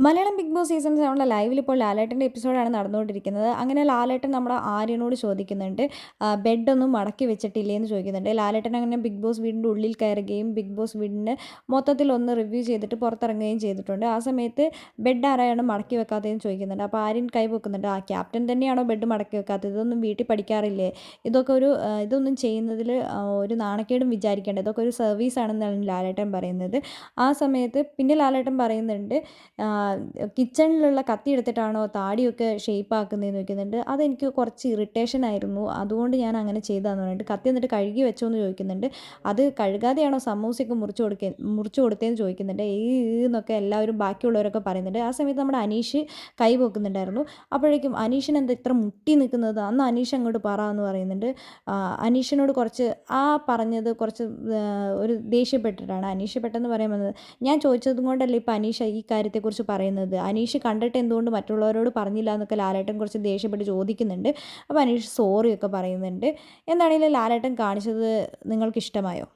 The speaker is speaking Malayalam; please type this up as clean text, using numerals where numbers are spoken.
മലയാളം ബിഗ് ബോസ് സീസൺ 7 ലൈവിൽ ഇപ്പോൾ ലാലേട്ടൻ്റെ എപ്പിസോഡാണ് നടന്നുകൊണ്ടിരിക്കുന്നത്. അങ്ങനെ ലാലേട്ടൻ നമ്മുടെ ആര്യനോട് ചോദിക്കുന്നുണ്ട്, ബെഡൊന്നും മടക്കി വെച്ചിട്ടില്ലേ എന്ന് ചോദിക്കുന്നുണ്ട്. ലാലേട്ടൻ അങ്ങനെ ബിഗ് ബോസ് വീടിൻ്റെ ഉള്ളിൽ കയറുകയും ബിഗ് ബോസ് വീടിൻ്റെ മൊത്തത്തിൽ ഒന്ന് റിവ്യൂ ചെയ്തിട്ട് പുറത്തിറങ്ങുകയും ചെയ്തിട്ടുണ്ട്. ആ സമയത്ത് ബെഡ് ആരാണ് മടക്കി വെക്കാത്തതെന്ന് ചോദിക്കുന്നുണ്ട്. അപ്പോൾ ആര്യൻ കൈ വെക്കുന്നുണ്ട്. ആ ക്യാപ്റ്റൻ തന്നെയാണോ ബെഡ് മടക്കി വെക്കാത്തത്? ഇതൊന്നും വീട്ടിൽ പഠിക്കാറില്ലേ? ഇതൊക്കെ ഇതൊന്നും ചെയ്യുന്നതിൽ ഒരു നാണക്കേടും വിചാരിക്കേണ്ട, ഇതൊക്കെ ഒരു സർവീസാണെന്നാണ് ലാലേട്ടൻ പറയുന്നത്. ആ സമയത്ത് പിന്നെ ലാലേട്ടൻ പറയുന്നുണ്ട്, കിച്ചണിലുള്ള കത്തി എടുത്തിട്ടാണോ താടിയൊക്കെ ഷേപ്പ് ആക്കുന്നതെന്ന് ചോദിക്കുന്നുണ്ട്. അതെനിക്ക് കുറച്ച് ഇറിറ്റേഷൻ ആയിരുന്നു, അതുകൊണ്ട് ഞാൻ അങ്ങനെ ചെയ്തതെന്ന് പറഞ്ഞിട്ട് കത്തി എന്നിട്ട് കഴുകി വെച്ചോ എന്ന് ചോദിക്കുന്നുണ്ട്. അത് കഴുകാതെയാണോ സമൂസയൊക്കെ മുറിച്ച് കൊടുത്തതെന്ന് ചോദിക്കുന്നുണ്ട്. എന്നൊക്കെ എല്ലാവരും ബാക്കിയുള്ളവരൊക്കെ പറയുന്നുണ്ട്. ആ സമയത്ത് നമ്മുടെ അനീഷ് കൈ പൊക്കുന്നുണ്ടായിരുന്നു. അപ്പോഴേക്കും അനീഷിന് എന്താ ഇത്ര മുട്ടി നിൽക്കുന്നത്, അന്ന് അനീഷ് അങ്ങോട്ട് പറ എന്ന് പറയുന്നുണ്ട്. അനീഷിനോട് കുറച്ച് പറഞ്ഞത് കുറച്ച് ഒരു ദേഷ്യപ്പെട്ടിട്ടാണ്. അനീഷ് പെട്ടെന്ന് പറയാൻ വന്നത്, ഞാൻ ചോദിച്ചതും കൊണ്ടല്ലേ ഇപ്പം അനീഷ് ഈ കാര്യത്തെക്കുറിച്ച് പറയുന്നത്, അനീഷ് കണ്ടിട്ട് എന്തുകൊണ്ട് മറ്റുള്ളവരോട് പറഞ്ഞില്ല എന്നൊക്കെ ലാലേട്ടൻ കുറച്ച് ദേഷ്യപ്പെട്ട് ചോദിക്കുന്നുണ്ട്. അപ്പോൾ അനീഷ് സോറിയൊക്കെ പറയുന്നുണ്ട്. എന്താണെങ്കിലും ലാലേട്ടൻ കാണിച്ചത് നിങ്ങൾക്ക് ഇഷ്ടമായോ?